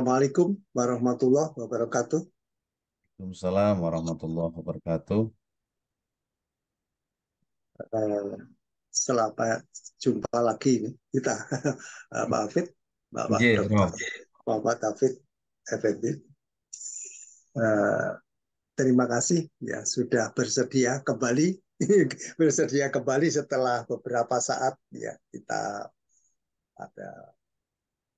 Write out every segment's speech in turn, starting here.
Assalamualaikum warahmatullahi wabarakatuh. Waalaikumsalam warahmatullahi wabarakatuh. Eh, Selamat jumpa lagi nih kita, Pak Hafid, Bapak J, Dokter Bro. Muhammad Hafid Effendi. Eh, Terima kasih ya sudah bersedia kembali, bersedia kembali setelah beberapa saat ya kita ada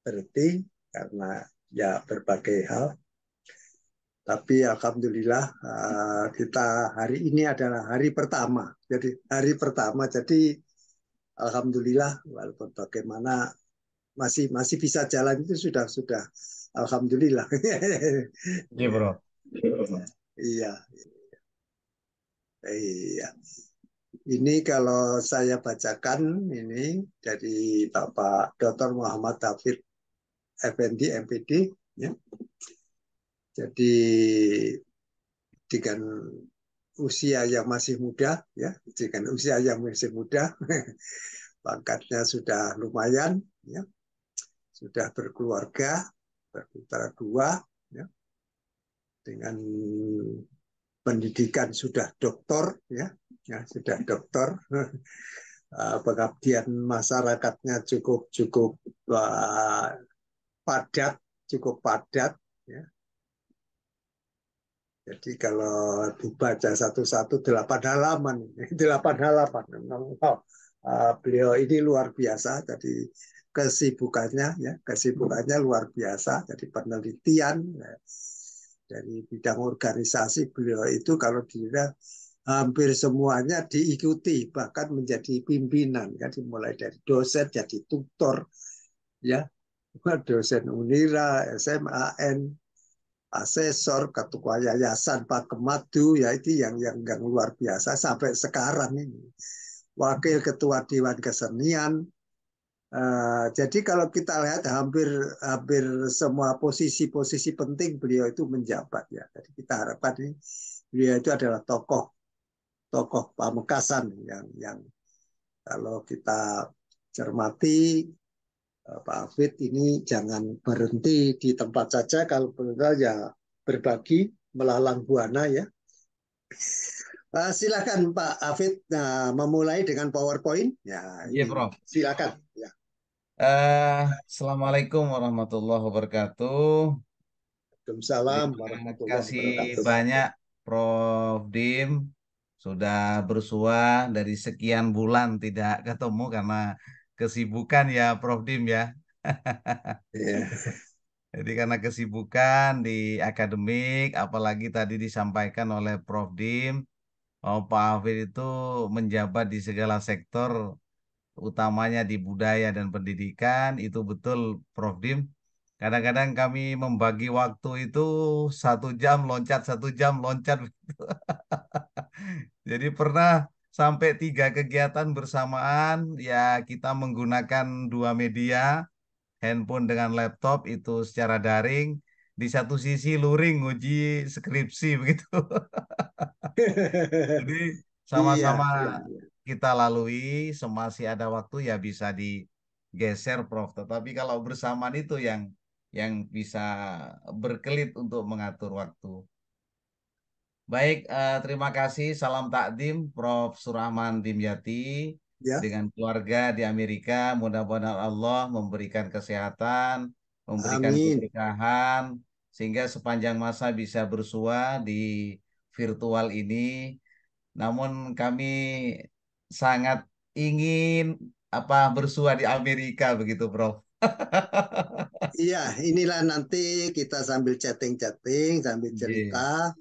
berhenti karena ya berbagai hal. Tapi alhamdulillah kita hari ini adalah hari pertama. Jadi hari pertama. Jadi alhamdulillah walaupun bagaimana masih masih bisa jalan itu sudah alhamdulillah. J, Bro. Iya, iya. Ini kalau saya bacakan ini dari Bapak Dr. Muhammad Hafid Effendi MPD ya. Jadi dengan usia yang masih muda ya, dengan usia yang masih muda, pangkatnya sudah lumayan ya, sudah berkeluarga, berputra dua ya, dengan pendidikan sudah doktor ya, ya sudah doktor. Pengabdian masyarakatnya cukup cukup padat, cukup padat ya. Jadi kalau dibaca satu-satu 8 halaman, 8 halaman. Beliau ini luar biasa. Jadi kesibukannya ya, kesibukannya luar biasa. Jadi penelitian ya, dari bidang organisasi beliau itu kalau dilihat hampir semuanya diikuti, bahkan menjadi pimpinan. Ya, dimulai dari dosen jadi tutor ya, dosen Unira, SMAN, asesor, ketua yayasan Pak Kemadu, ya itu yang luar biasa sampai sekarang ini. Wakil ketua Dewan Kesenian. Jadi kalau kita lihat hampir hampir semua posisi-posisi penting beliau itu menjabat ya. Jadi kita harapkan ini beliau itu adalah tokoh tokoh Pamekasan yang kalau kita cermati Pak Hafid ini jangan berhenti di tempat saja, kalau benar ya berbagi melalang buana ya. Silakan Pak Hafid memulai dengan PowerPoint. Ya J, ini Bro. silakan. Ya, Assalamualaikum warahmatullahi wabarakatuh. Waalaikumsalam Terima warahmatullahi kasih wabarakatuh. banyak, Prof. Dim. Sudah bersua dari sekian bulan tidak ketemu karena kesibukan ya, Prof. Dim ya. Ya. Jadi karena kesibukan di akademik, apalagi tadi disampaikan oleh Prof. Dim, oh, Pak Hafid itu menjabat di segala sektor, utamanya di budaya dan pendidikan. Itu betul, Prof. Dim. Kadang-kadang kami membagi waktu itu 1 jam loncat, 1 jam loncat. Jadi pernah sampai 3 kegiatan bersamaan. Ya, kita menggunakan dua media, handphone dengan laptop itu secara daring. Di satu sisi luring uji skripsi begitu. Jadi Iya, sama-sama iya. kita lalui, semasih ada waktu ya bisa digeser, Prof. Tetapi kalau bersamaan itu yang bisa berkelit untuk mengatur waktu. Baik, terima kasih. Salam takdim, Prof. Surahman Dimyati Ya, dengan keluarga di Amerika. Mudah-mudahan Allah memberikan kesehatan, memberikan amin. keberkahan, sehingga sepanjang masa bisa bersua di virtual ini. Namun kami sangat ingin bersua di Amerika begitu, Prof. Iya, inilah nanti kita sambil chatting-chatting, sambil J. cerita.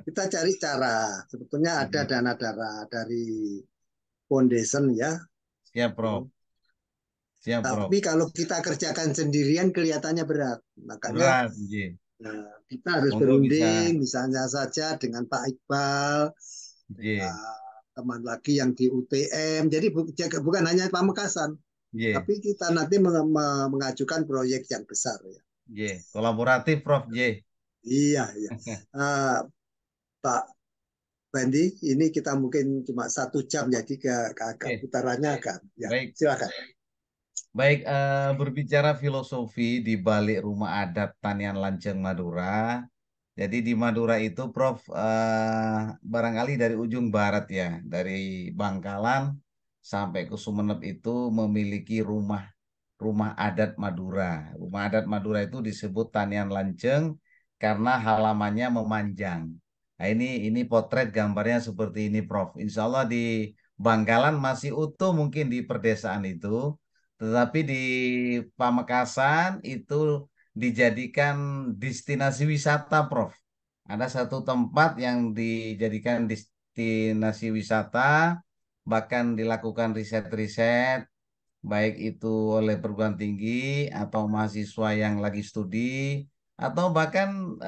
Kita cari cara. Sebetulnya ada dana-dana dari foundation ya. Siap, Prof. Siap, Prof. Tapi kalau kita kerjakan sendirian kelihatannya berat. Makanya Berat, J. kita harus Monggo bisa, berunding, misalnya saja dengan Pak Iqbal, J. dengan teman lagi yang di UTM. Jadi bukan hanya Pamekasan, J. tapi kita nanti mengajukan proyek yang besar ya. J. Kolaboratif, Prof. J. Iya, iya. Uh, Pak Bandi, ini kita mungkin cuma 1 jam, jadi agak Oke, putarannya agak. Ya, baik. silakan. Baik, berbicara filosofi di balik rumah adat Tanian Lanceng Madura. Jadi di Madura itu, Prof, barangkali dari ujung barat ya, dari Bangkalan sampai ke Sumeneb itu memiliki rumah rumah adat Madura. Rumah adat Madura itu disebut Tanian Lanceng karena halamannya memanjang. Nah, ini potret gambarnya seperti ini, Prof. Insya Allah di Bangkalan masih utuh mungkin di perdesaan itu, tetapi di Pamekasan itu dijadikan destinasi wisata, Prof. Ada satu tempat yang dijadikan destinasi wisata, bahkan dilakukan riset-riset baik itu oleh perguruan tinggi atau mahasiswa yang lagi studi atau bahkan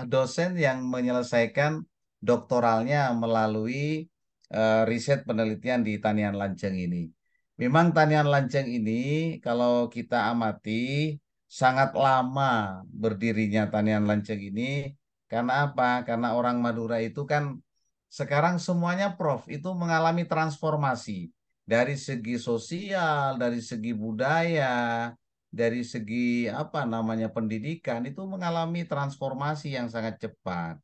dosen yang menyelesaikan doktoralnya melalui riset penelitian di Tanian Lanceng ini. Memang Tanian Lanceng ini kalau kita amati sangat lama berdirinya Tanian Lanceng ini karena apa? Karena orang Madura itu kan sekarang semuanya Prof itu mengalami transformasi dari segi sosial, dari segi budaya, dari segi apa namanya pendidikan itu mengalami transformasi yang sangat cepat.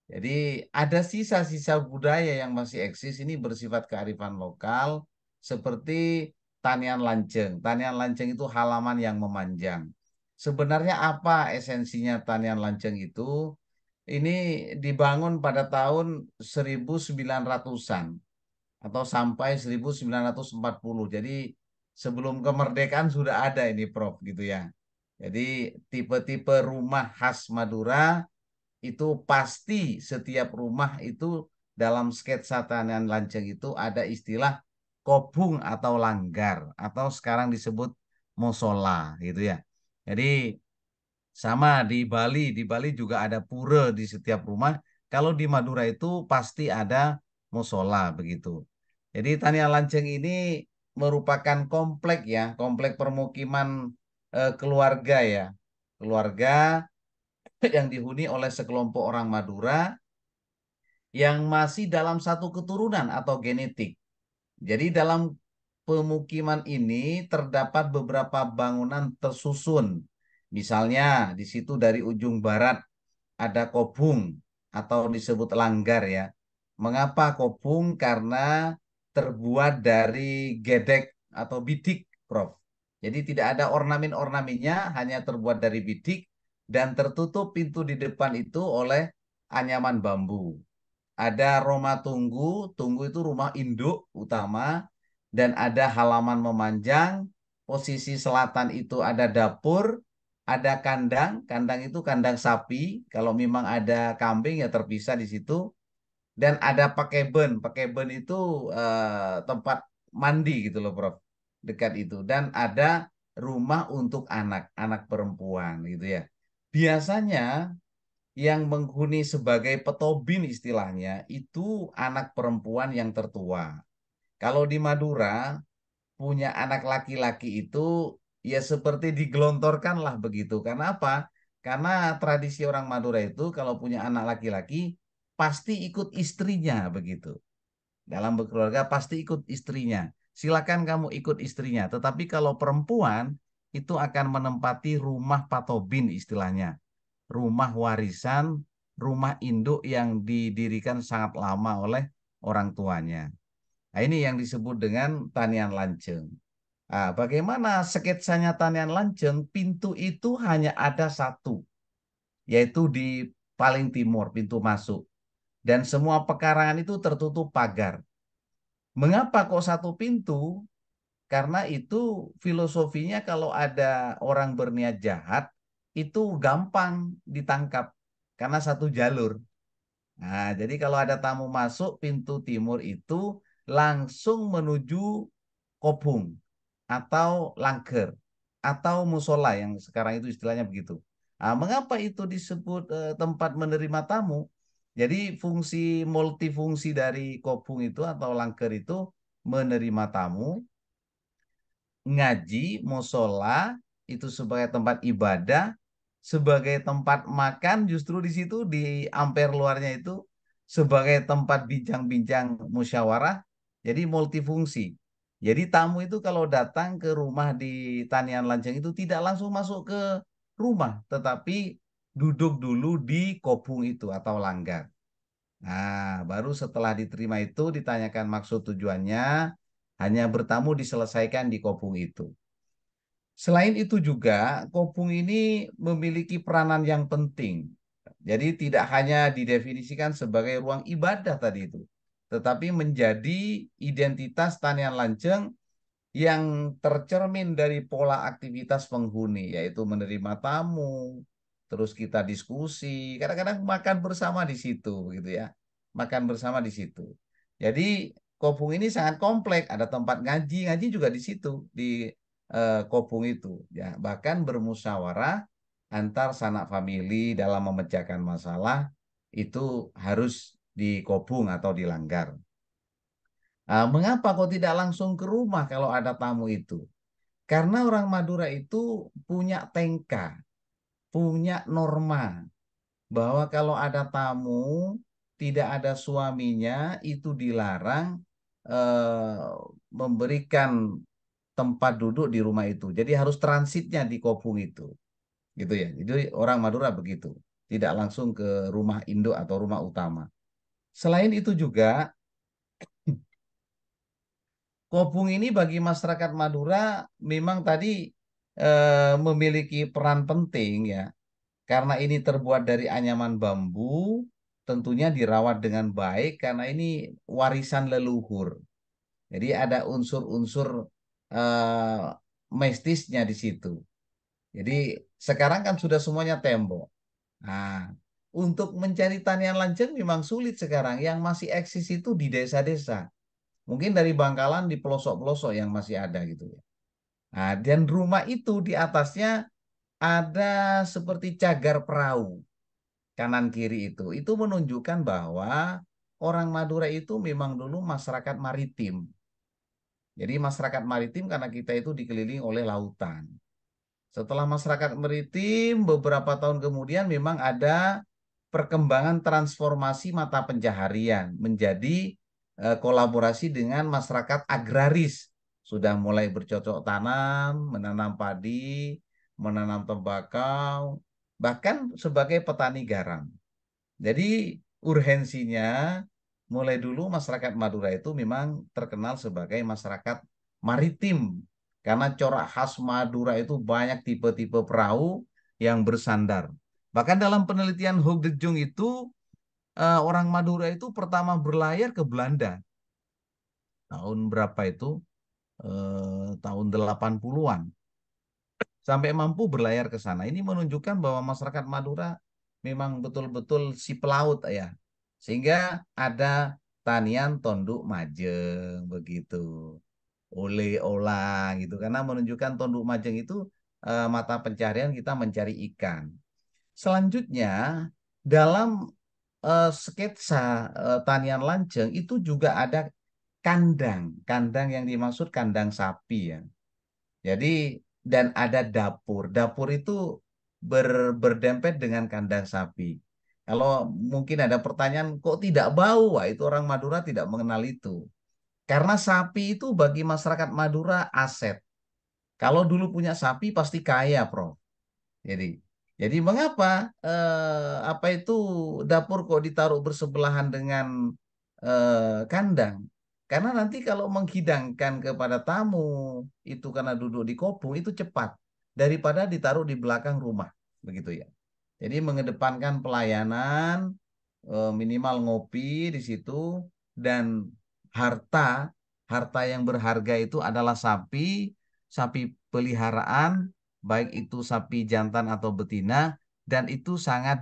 Jadi ada sisa-sisa budaya yang masih eksis ini bersifat kearifan lokal seperti tanian lanceng. Tanian lanceng itu halaman yang memanjang. Sebenarnya apa esensinya tanian lanceng itu? Ini dibangun pada tahun 1900-an atau sampai 1940. Jadi sebelum kemerdekaan sudah ada ini Prof gitu ya. Jadi tipe-tipe rumah khas Madura itu pasti setiap rumah itu dalam sketsa Tanian Lanceng itu ada istilah kobung atau langgar atau sekarang disebut musola gitu ya. Jadi sama di Bali juga ada pura di setiap rumah. Kalau di Madura itu pasti ada musola begitu. Jadi Tanian Lanceng ini merupakan komplek ya, komplek permukiman keluarga ya. Keluarga yang dihuni oleh sekelompok orang Madura yang masih dalam satu keturunan atau genetik. Jadi dalam pemukiman ini terdapat beberapa bangunan tersusun. Misalnya di situ dari ujung barat ada kobung atau disebut langgar ya. Mengapa kobung? Karena terbuat dari gedek atau bidik, Prof. Jadi tidak ada ornamen-ornamennya, hanya terbuat dari bidik dan tertutup pintu di depan itu oleh anyaman bambu. Ada Roma Tunggu, Tunggu itu rumah induk utama, dan ada halaman memanjang. Posisi selatan itu ada dapur, ada kandang, kandang itu kandang sapi. Kalau memang ada kambing ya terpisah di situ. Dan ada pakaiben itu tempat mandi gitu loh, Prof. Dekat itu. Dan ada rumah untuk anak, anak perempuan gitu ya. Biasanya yang menghuni sebagai petobin istilahnya itu anak perempuan yang tertua. Kalau di Madura punya anak laki-laki itu ya seperti digelontorkan lah begitu. Karena apa? Karena tradisi orang Madura itu kalau punya anak laki-laki pasti ikut istrinya begitu. Dalam berkeluarga pasti ikut istrinya. Silakan kamu ikut istrinya. Tetapi kalau perempuan itu akan menempati rumah patobin istilahnya, rumah warisan, rumah induk yang didirikan sangat lama oleh orang tuanya. Nah, ini yang disebut dengan tanian lanceng. Nah, bagaimana sketsanya tanian lanceng? Pintu itu hanya ada satu, yaitu di paling timur, pintu masuk. Dan semua pekarangan itu tertutup pagar. Mengapa kok satu pintu? Karena itu filosofinya kalau ada orang berniat jahat, itu gampang ditangkap. Karena satu jalur. Nah, jadi kalau ada tamu masuk pintu timur itu langsung menuju kobung atau langker atau musola yang sekarang itu istilahnya begitu. Nah, mengapa itu disebut tempat menerima tamu? Jadi fungsi multifungsi dari kobung itu atau langker itu menerima tamu, ngaji, musola itu sebagai tempat ibadah, sebagai tempat makan justru di situ di ampere luarnya itu sebagai tempat bincang-bincang musyawarah. Jadi multifungsi. Jadi tamu itu kalau datang ke rumah di Tanian Lanjeng itu tidak langsung masuk ke rumah, tetapi duduk dulu di kobung itu atau langgar. Nah, baru setelah diterima itu ditanyakan maksud tujuannya, hanya bertamu diselesaikan di kobung itu. Selain itu juga, kobung ini memiliki peranan yang penting. Jadi tidak hanya didefinisikan sebagai ruang ibadah tadi itu, tetapi menjadi identitas Tanian Lanjeng yang tercermin dari pola aktivitas penghuni, yaitu menerima tamu, terus kita diskusi, kadang-kadang makan bersama di situ, gitu ya, makan bersama di situ. Jadi Kobung ini sangat kompleks, ada tempat ngaji, ngaji juga di situ, di Kobung itu, ya, bahkan bermusyawarah antar sanak famili dalam memecahkan masalah itu harus di Kobung atau di Langgar. Mengapa kok tidak langsung ke rumah kalau ada tamu itu? Karena orang Madura itu punya tengka, punya norma bahwa kalau ada tamu tidak ada suaminya itu dilarang eh, memberikan tempat duduk di rumah itu. Jadi harus transitnya di Kobung itu, gitu ya. Jadi orang Madura begitu, tidak langsung ke rumah induk atau rumah utama. Selain itu juga Kobung ini bagi masyarakat Madura memang tadi memiliki peran penting ya, karena ini terbuat dari anyaman bambu, tentunya dirawat dengan baik karena ini warisan leluhur. Jadi ada unsur-unsur eh, mistisnya di situ. Jadi sekarang kan sudah semuanya tembok. Nah, untuk mencari tanian lanjeng memang sulit sekarang. Yang masih eksis itu di desa-desa. Mungkin dari Bangkalan di pelosok-pelosok yang masih ada gitu ya. Nah, dan rumah itu di atasnya ada seperti cagar perahu kanan kiri itu. Itu menunjukkan bahwa orang Madura itu memang dulu masyarakat maritim. Jadi masyarakat maritim karena kita itu dikelilingi oleh lautan. Setelah masyarakat maritim, beberapa tahun kemudian memang ada perkembangan transformasi mata pencaharian menjadi kolaborasi dengan masyarakat agraris. Sudah mulai bercocok tanam, menanam padi, menanam tembakau, bahkan sebagai petani garam. Jadi urgensinya mulai dulu masyarakat Madura itu memang terkenal sebagai masyarakat maritim karena corak khas Madura itu banyak tipe-tipe perahu yang bersandar. Bahkan dalam penelitian Hoek de Jong itu orang Madura itu pertama berlayar ke Belanda tahun berapa itu? Tahun 80-an sampai mampu berlayar ke sana. Ini menunjukkan bahwa masyarakat Madura memang betul-betul si pelaut ya. Sehingga ada tanian tonduk majeng begitu. Oleh olang gitu karena menunjukkan tonduk majeng itu mata pencarian kita mencari ikan. Selanjutnya dalam sketsa tanian lanceng itu juga ada kandang, kandang yang dimaksud kandang sapi ya. Jadi dan ada dapur. Dapur itu berdempet dengan kandang sapi. Kalau mungkin ada pertanyaan, kok tidak bau? Wah, itu orang Madura tidak mengenal itu. Karena sapi itu bagi masyarakat Madura aset. Kalau dulu punya sapi pasti kaya, Prof. Jadi, jadi mengapa apa itu dapur kok ditaruh bersebelahan dengan kandang? Karena nanti kalau menghidangkan kepada tamu itu karena duduk di kobung itu cepat daripada ditaruh di belakang rumah, begitu ya. Jadi mengedepankan pelayanan, minimal ngopi di situ dan harta harta yang berharga itu adalah sapi, sapi peliharaan, baik itu sapi jantan atau betina, dan itu sangat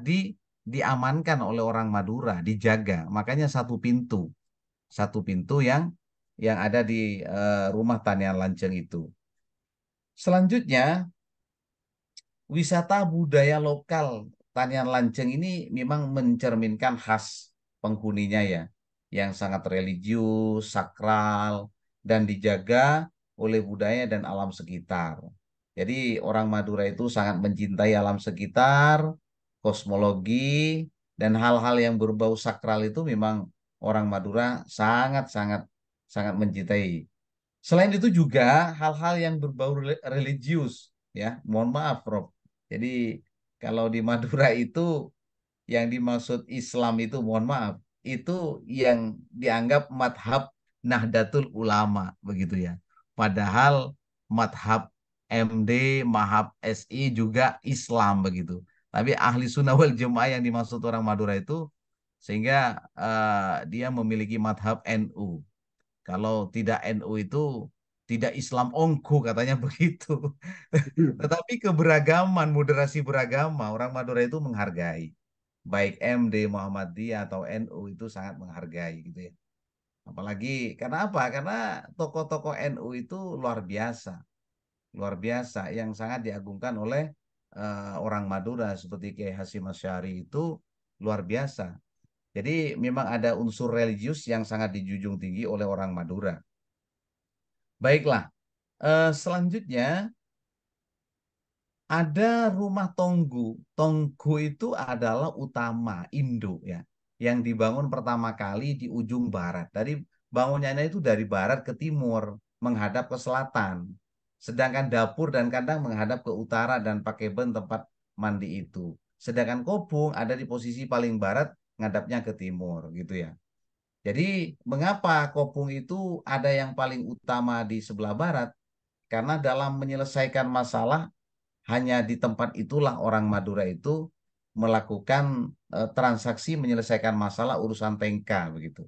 diamankan oleh orang Madura, dijaga. Makanya satu pintu yang ada di rumah tanian lanceng itu. Selanjutnya, wisata budaya lokal Tanian Lanceng ini memang mencerminkan khas penghuninya ya, yang sangat religius, sakral, dan dijaga oleh budaya dan alam sekitar. Jadi orang Madura itu sangat mencintai alam sekitar, kosmologi, dan hal-hal yang berbau sakral itu memang orang Madura sangat sangat sangat mencintai. Selain itu juga hal-hal yang berbau religius, ya, mohon maaf, Prof. Jadi kalau di Madura itu yang dimaksud Islam itu, mohon maaf, itu yang dianggap madhab Nahdlatul Ulama, begitu ya. Padahal madhab MD, madhab SI juga Islam begitu. Tapi ahli sunnah wal jamaah yang dimaksud orang Madura itu, sehingga dia memiliki madhab NU. Kalau tidak NU itu tidak Islam ongku katanya begitu. Tetapi keberagaman, moderasi beragama, orang Madura itu menghargai. Baik MD, Muhammadiyah atau NU itu sangat menghargai gitu ya. Apalagi karena apa? Karena tokoh-tokoh NU itu luar biasa. Luar biasa yang sangat diagungkan oleh orang Madura seperti Kiai Hasyim Asy'ari itu luar biasa. Jadi memang ada unsur religius yang sangat dijunjung tinggi oleh orang Madura. Baiklah, selanjutnya ada rumah Tonggu. Tonggu itu adalah utama induk ya, yang dibangun pertama kali di ujung barat. Dari bangunannya itu dari barat ke timur, menghadap ke selatan. Sedangkan dapur dan kandang menghadap ke utara dan pakaiban tempat mandi itu. Sedangkan kobong ada di posisi paling barat, ngadapnya ke timur gitu ya. Jadi mengapa kobong itu ada yang paling utama di sebelah barat? Karena dalam menyelesaikan masalah hanya di tempat itulah orang Madura itu melakukan transaksi menyelesaikan masalah urusan tengka begitu.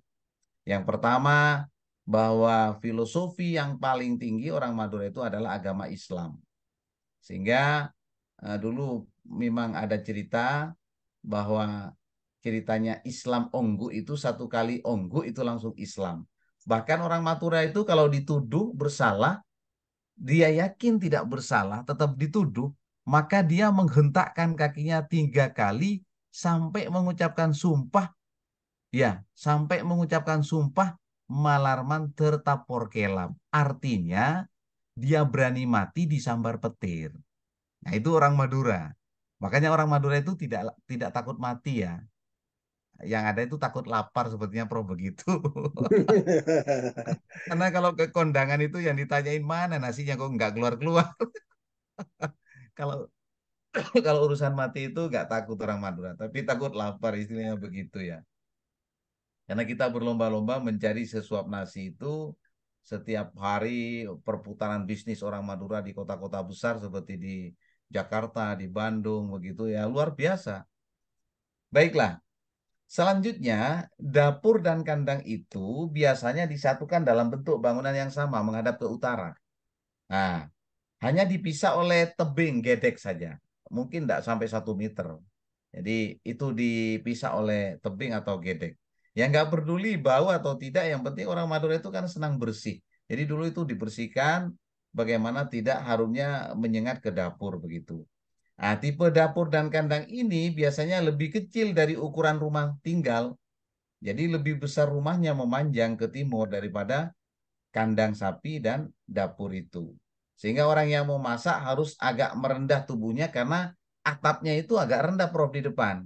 Yang pertama bahwa filosofi yang paling tinggi orang Madura itu adalah agama Islam. Sehingga dulu memang ada cerita bahwa ceritanya Islam Onggu itu satu kali Onggu itu langsung Islam. Bahkan orang Madura itu kalau dituduh bersalah dia yakin tidak bersalah, tetap dituduh, maka dia menghentakkan kakinya 3 kali sampai mengucapkan sumpah, ya, sampai mengucapkan sumpah malarman tertapor kelam. Artinya dia berani mati disambar petir. Nah, itu orang Madura. Makanya orang Madura itu tidak tidak takut mati ya. Yang ada itu takut lapar sepertinya Prof begitu. Karena kalau ke kondangan itu yang ditanyain mana nasinya kok nggak keluar-keluar. Kalau kalau urusan mati itu nggak takut orang Madura, tapi takut lapar istilahnya begitu ya. Karena kita berlomba-lomba mencari sesuap nasi itu setiap hari perputaran bisnis orang Madura di kota-kota besar seperti di Jakarta, di Bandung begitu ya luar biasa. Baiklah, selanjutnya dapur dan kandang itu biasanya disatukan dalam bentuk bangunan yang sama menghadap ke utara. Nah, hanya dipisah oleh tebing gedek saja. Mungkin tidak sampai 1 meter. Jadi itu dipisah oleh tebing atau gedek. Yang nggak peduli bau atau tidak, yang penting orang Madura itu kan senang bersih. Jadi dulu itu dibersihkan bagaimana tidak harumnya menyengat ke dapur begitu. Nah, tipe dapur dan kandang ini biasanya lebih kecil dari ukuran rumah tinggal. Jadi lebih besar rumahnya memanjang ke timur daripada kandang sapi dan dapur itu. Sehingga orang yang mau masak harus agak merendah tubuhnya karena atapnya itu agak rendah Prof di depan.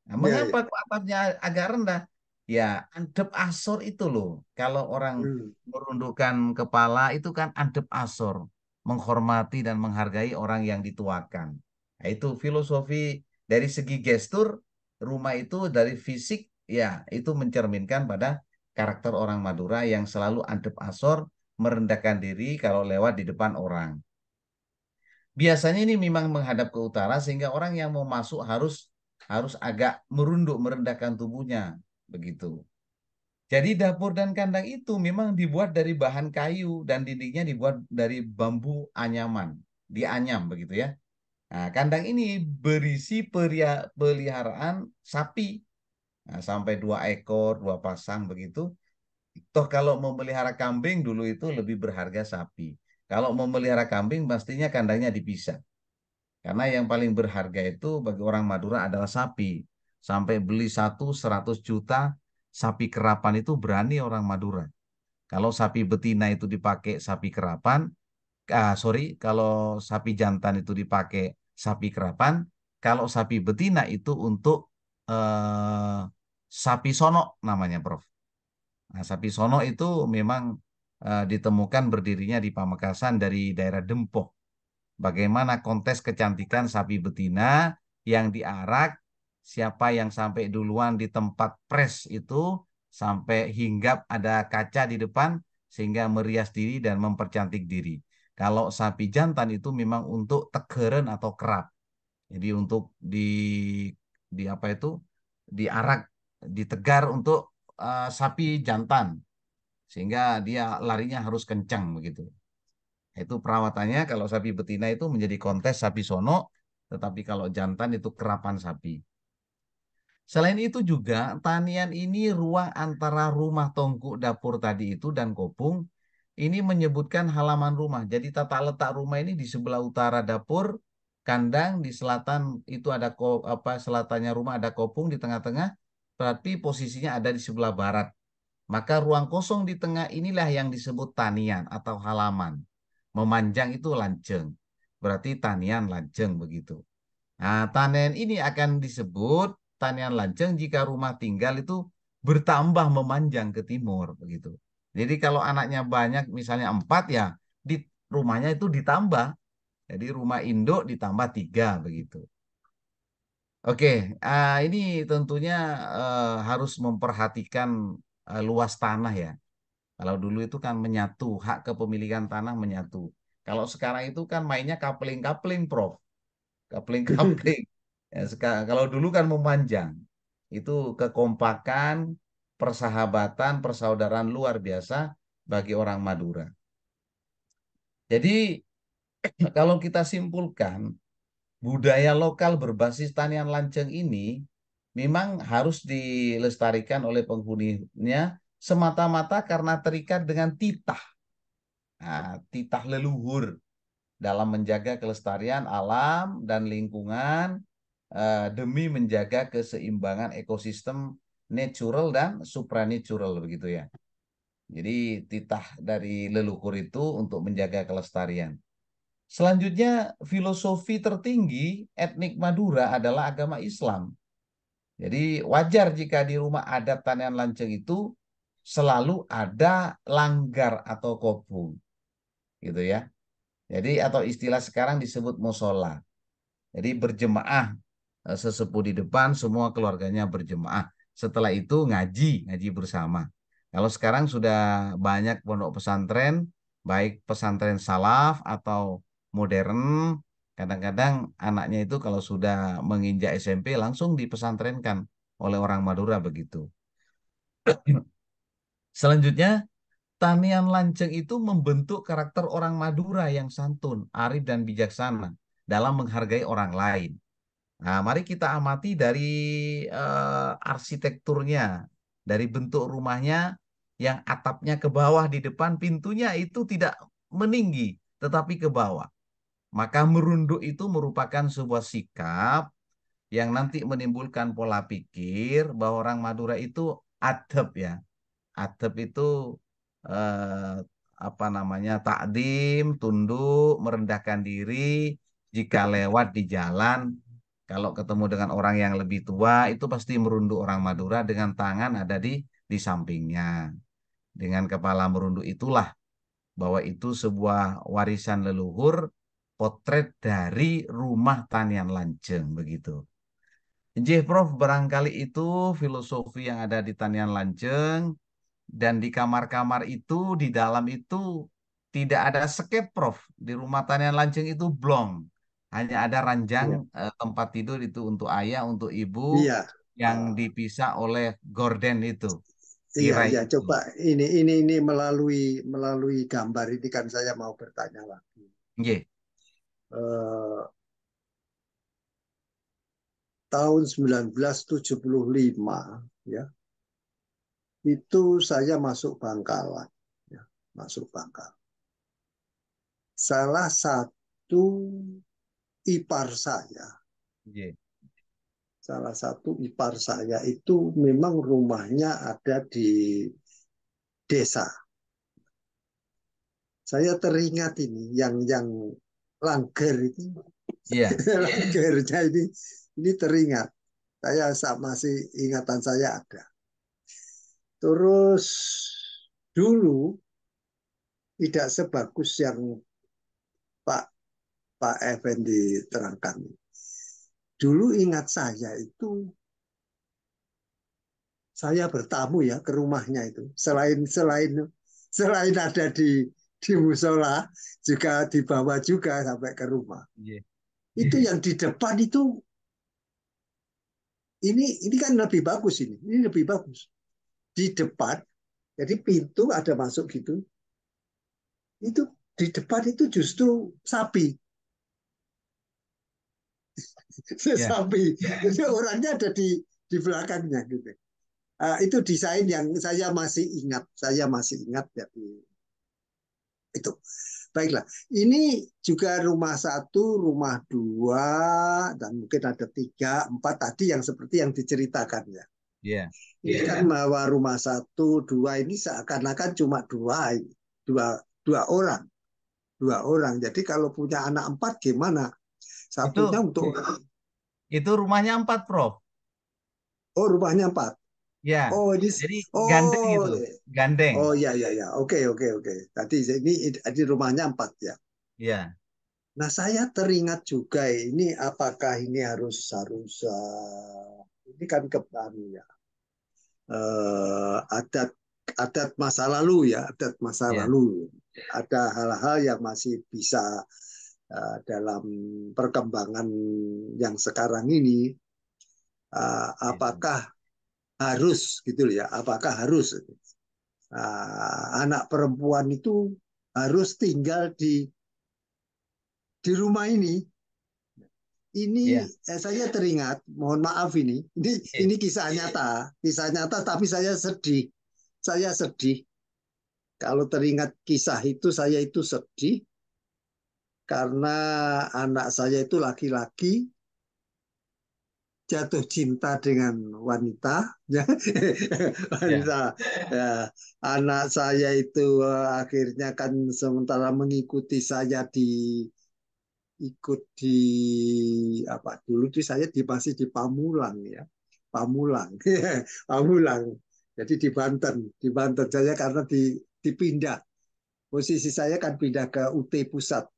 Nah, Ya, mengapa ya. kok atapnya agak rendah? Ya, antep asor itu loh. Kalau orang Hmm. merundukkan kepala itu kan antep asor. Menghormati dan menghargai orang yang dituakan. Nah, itu filosofi dari segi gestur, rumah itu dari fisik, ya itu mencerminkan pada karakter orang Madura yang selalu antep asor, merendahkan diri kalau lewat di depan orang. Biasanya ini memang menghadap ke utara sehingga orang yang mau masuk harus harus agak merunduk merendahkan tubuhnya begitu. Jadi dapur dan kandang itu memang dibuat dari bahan kayu dan dindingnya dibuat dari bambu anyaman, dianyam begitu ya. Nah, kandang ini berisi peliharaan sapi. Nah, sampai 2 ekor, 2 pasang begitu. Toh kalau memelihara kambing dulu itu lebih berharga sapi. Kalau memelihara kambing pastinya kandangnya dipisah. Karena yang paling berharga itu bagi orang Madura adalah sapi. Sampai beli satu 100 juta sapi kerapan itu berani orang Madura. Kalau sapi betina itu dipakai sapi kerapan, sorry, kalau sapi jantan itu dipakai sapi kerapan, kalau sapi betina itu untuk sapi sono namanya, Prof. Nah, sapi sono itu memang ditemukan berdirinya di Pamekasan dari daerah Dempoh. Bagaimana kontes kecantikan sapi betina yang diarak, siapa yang sampai duluan di tempat pres itu, sampai hinggap ada kaca di depan, sehingga merias diri dan mempercantik diri. Kalau sapi jantan itu memang untuk tegeren atau kerap. Jadi untuk di apa itu, diarak, ditegar untuk sapi jantan, sehingga dia larinya harus kencang begitu. Itu perawatannya. Kalau sapi betina itu menjadi kontes sapi sono, tetapi kalau jantan itu kerapan sapi. Selain itu juga tanian ini ruang antara rumah tongkuk dapur tadi itu dan kopung ini menyebutkan halaman rumah. Jadi tata letak rumah ini di sebelah utara dapur, kandang di selatan itu ada selatannya rumah ada kopung di tengah-tengah, berarti posisinya ada di sebelah barat. Maka ruang kosong di tengah inilah yang disebut tanian atau halaman. Memanjang itu lanceng. Berarti tanian lanceng begitu. Nah, tanian ini akan disebut tanian lanceng jika rumah tinggal itu bertambah memanjang ke timur begitu. Jadi kalau anaknya banyak, misalnya 4 ya, di rumahnya itu ditambah. Jadi rumah induk ditambah 3 begitu. Oke, ini tentunya harus memperhatikan luas tanah ya. Kalau dulu itu kan menyatu, hak kepemilikan tanah menyatu. Kalau sekarang itu kan mainnya kapling-kapling, Prof. Kapling-kapling. Ya, kalau dulu kan memanjang. Itu kekompakan, persahabatan, persaudaraan luar biasa bagi orang Madura. Jadi kalau kita simpulkan, budaya lokal berbasis tanian lanceng ini memang harus dilestarikan oleh penghuninya semata-mata karena terikat dengan titah. Nah, titah leluhur dalam menjaga kelestarian alam dan lingkungan demi menjaga keseimbangan ekosistem natural dan supranatural begitu ya. Jadi titah dari leluhur itu untuk menjaga kelestarian. Selanjutnya, filosofi tertinggi etnik Madura adalah agama Islam. Jadi wajar jika di rumah adat tanian lanceng itu selalu ada langgar atau kopung, gitu ya. Jadi atau istilah sekarang disebut musola. Jadi berjemaah, sesepuh di depan, semua keluarganya berjemaah. Setelah itu ngaji, ngaji bersama. Kalau sekarang sudah banyak pondok pesantren, baik pesantren salaf atau modern, kadang-kadang anaknya itu kalau sudah menginjak SMP langsung dipesantrenkan oleh orang Madura begitu. Selanjutnya, tanian lanceng itu membentuk karakter orang Madura yang santun, arif dan bijaksana dalam menghargai orang lain. Nah, mari kita amati dari arsitekturnya, dari bentuk rumahnya yang atapnya ke bawah di depan, pintunya itu tidak meninggi, tetapi ke bawah. Maka merunduk itu merupakan sebuah sikap yang nanti menimbulkan pola pikir bahwa orang Madura itu adab ya. Adab itu eh, apa namanya, takdim, tunduk, merendahkan diri jika lewat di jalan. Kalau ketemu dengan orang yang lebih tua itu pasti merunduk orang Madura dengan tangan ada di sampingnya. Dengan kepala merunduk itulah bahwa itu sebuah warisan leluhur, potret dari rumah tanian lanceng begitu. Nggih, Prof, barangkali itu filosofi yang ada di tanian lanceng. Dan di kamar-kamar itu, di dalam itu tidak ada skep, Prof. Di rumah tanian lanceng itu blong. Hanya ada ranjang Iya, tempat tidur itu untuk ayah, untuk ibu, iya. yang Ah, dipisah oleh gorden itu, iya, tirai iya. itu. Coba ini melalui gambar ini kan saya mau bertanya lagi. Nggih, Eh, tahun 1975 ya, itu saya masuk Bangkalan, ya, masuk Bangkalan. Salah satu ipar saya, nggih, salah satu ipar saya itu memang rumahnya ada di desa. Saya teringat ini yang langgar itu, iya, langgarnya ini teringat. Saya masih ingatan saya ada. Terus dulu tidak sebagus yang Pak Pak Effendi terangkan. Dulu ingat saya itu, saya bertamu ya ke rumahnya itu. Selain selain selain ada di musola, juga dibawa juga sampai ke rumah. Iya. Itu yang di depan itu, ini kan lebih bagus ini lebih bagus. Di depan, jadi pintu ada masuk gitu, itu di depan itu justru sapi, Ya, sapi. Jadi orangnya ada di belakangnya gitu. Itu desain yang saya masih ingat ya itu. Baiklah, ini juga rumah satu, rumah dua, dan mungkin ada tiga, empat tadi yang seperti yang diceritakan ya. iya, Ini kan bahwa rumah satu, dua ini seakan-akan cuma dua, dua orang, dua orang. Jadi kalau punya anak empat gimana? Satunya itu untuk itu rumahnya 4, Prof. oh rumahnya empat. Ya, Oh ini jadi gandeng oh itu, gandeng. oh ya ya ya. Oke oke oke. Tadi ini rumahnya empat ya. Ya, Nah, saya teringat juga ini apakah ini harus harus ini kan ya adat adat masa lalu ya, adat masa ya, lalu. Ada hal-hal yang masih bisa dalam perkembangan yang sekarang ini ya, apakah harus gitu ya, apakah harus anak perempuan itu harus tinggal di rumah ini. Ini ya, saya teringat, mohon maaf ini kisah nyata tapi saya sedih kalau teringat kisah itu saya itu sedih karena anak saya itu laki-laki jatuh cinta dengan wanita, ya. ya, Wanita, ya. Anak saya itu akhirnya kan sementara mengikuti saya ikut di apa dulu tuh saya masih di Pamulang ya, Pamulang. Pamulang, jadi di Banten saya karena dipindah, posisi saya kan pindah ke UT Pusat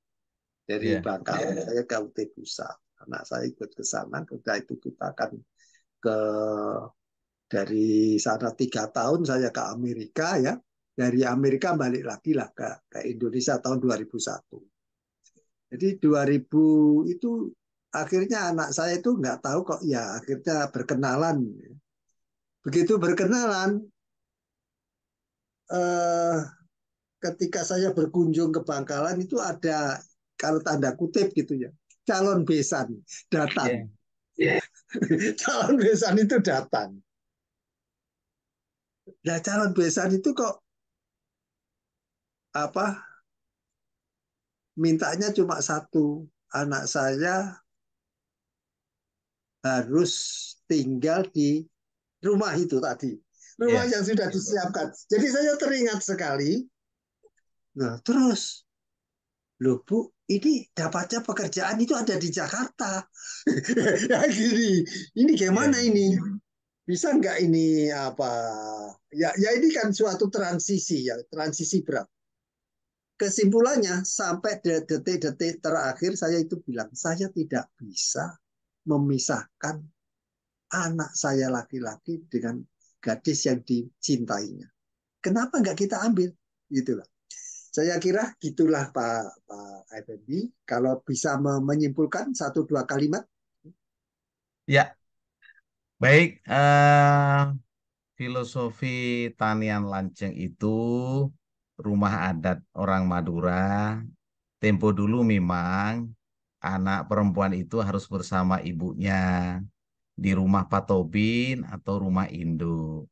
dari ya, Bangkalan saya ke UT Pusat, anak saya ikut ke sana, kemudian itu kita akan ke dari sana 3 tahun saya ke Amerika ya, dari Amerika balik lagi lah ke Indonesia tahun 2001. Jadi 2000 itu akhirnya anak saya itu nggak tahu kok ya akhirnya berkenalan. Begitu berkenalan, eh, ketika saya berkunjung ke Bangkalan itu ada kalau tanda kutip gitu ya, calon besan datang. ya, Calon besan itu datang. Nah calon besan itu kok apa mintanya cuma satu, anak saya harus tinggal di rumah itu tadi, rumah ya, yang sudah disiapkan. Jadi saya teringat sekali. Nah, terus, loh Bu, ini dapatnya pekerjaan itu ada di Jakarta. Ya gini, ini ya, gimana ini? Bisa nggak ini apa? Ya ini kan suatu transisi ya, transisi berat. Kesimpulannya sampai detik-detik terakhir saya itu bilang saya tidak bisa memisahkan anak saya laki-laki dengan gadis yang dicintainya. Kenapa nggak kita ambil? Gitulah. Saya kira gitulah Pak Effendi. Kalau bisa menyimpulkan satu dua kalimat. ya. Baik, filosofi tanian lanceng itu rumah adat orang Madura. Tempo dulu memang anak perempuan itu harus bersama ibunya di rumah patobin atau rumah induk.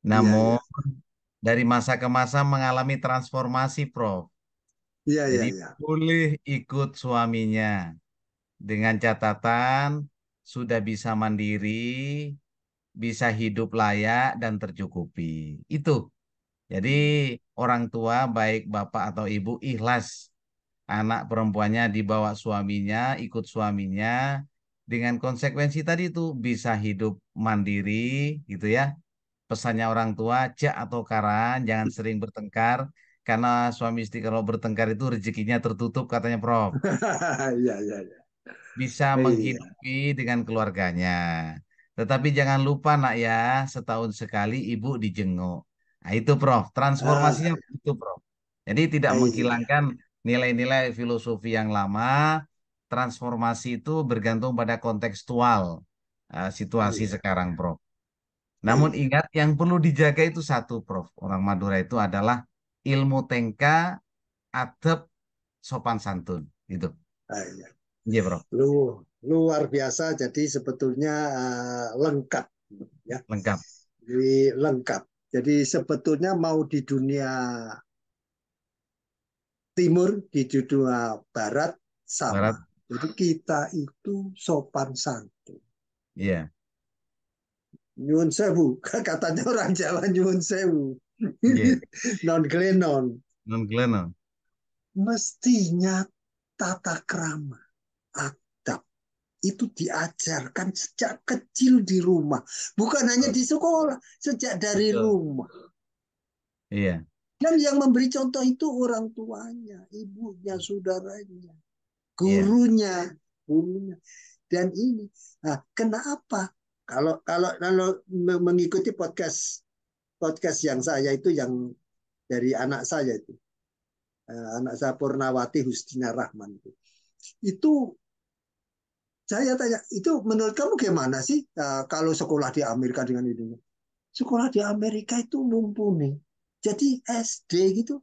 Iya, Namun iya. dari masa ke masa mengalami transformasi, Prof. Iya, iya, Jadi iya. boleh ikut suaminya dengan catatan sudah bisa mandiri, bisa hidup layak dan tercukupi. Itu. Jadi orang tua baik bapak atau ibu ikhlas anak perempuannya dibawa suaminya, ikut suaminya dengan konsekuensi tadi itu bisa hidup mandiri gitu ya. Pesannya orang tua, jak atau karan, jangan sering bertengkar, karena suami istri kalau bertengkar itu rezekinya tertutup katanya Prof. Iya, iya, iya. Bisa Iya, menghidupi dengan keluarganya. Tetapi jangan lupa nak ya, setahun sekali ibu dijenguk. Nah itu Prof, transformasinya ah, itu Prof. Jadi tidak iya, menghilangkan nilai-nilai filosofi yang lama. Transformasi itu bergantung pada kontekstual situasi iya, sekarang Prof. Namun iya, ingat yang perlu dijaga itu satu Prof. Orang Madura itu adalah ilmu tengka, adab, sopan santun. Gitu. iya. Iya Prof, Lu luar biasa. Jadi sebetulnya lengkap, ya. lengkap. Jadi lengkap. Jadi sebetulnya mau di dunia timur, di dunia barat sama. Barat, Jadi kita itu sopan santun. iya. Nyuwun sewu, katanya orang Jawa nyuwun sewu. Iya. Non glenon. Non Glenn. Mestinya tata krama, adab itu diajarkan sejak kecil di rumah, bukan hanya Betul. di sekolah, sejak dari Betul. rumah. Iya. Dan yang memberi contoh itu orang tuanya, ibunya, saudaranya, Iya. gurunya, gurunya. Dan ini, nah, kenapa? Kalau mengikuti podcast podcast yang saya itu yang dari anak saya itu, anak saya Purnawati Hustina Rahman itu saya tanya, itu menurut kamu gimana sih kalau sekolah di Amerika dengan ini? Sekolah di Amerika itu mumpuni. Jadi SD gitu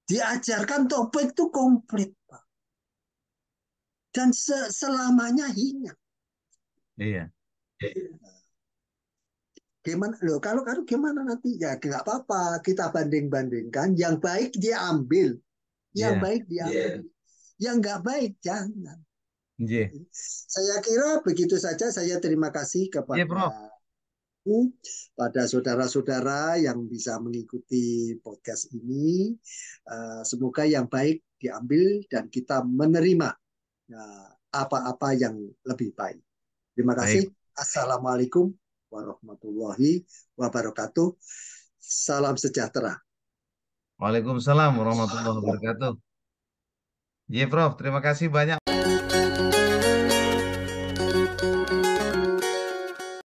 diajarkan topik itu komplit, Pak. Dan selamanya ingat. Iya. Gimana loh? Kalau gimana nanti ya nggak apa-apa. Kita banding-bandingkan. Yang baik dia ambil, yang Iya. baik dia ambil, yang nggak baik jangan. Iya. Saya kira begitu saja. Saya terima kasih Iya, Prof. kepada pada saudara-saudara yang bisa mengikuti podcast ini. Semoga yang baik diambil dan kita menerima apa-apa yang lebih baik. Terima Baik. kasih. Assalamualaikum warahmatullahi wabarakatuh. Salam sejahtera. Waalaikumsalam warahmatullahi wabarakatuh. Iya, Prof. Terima kasih banyak.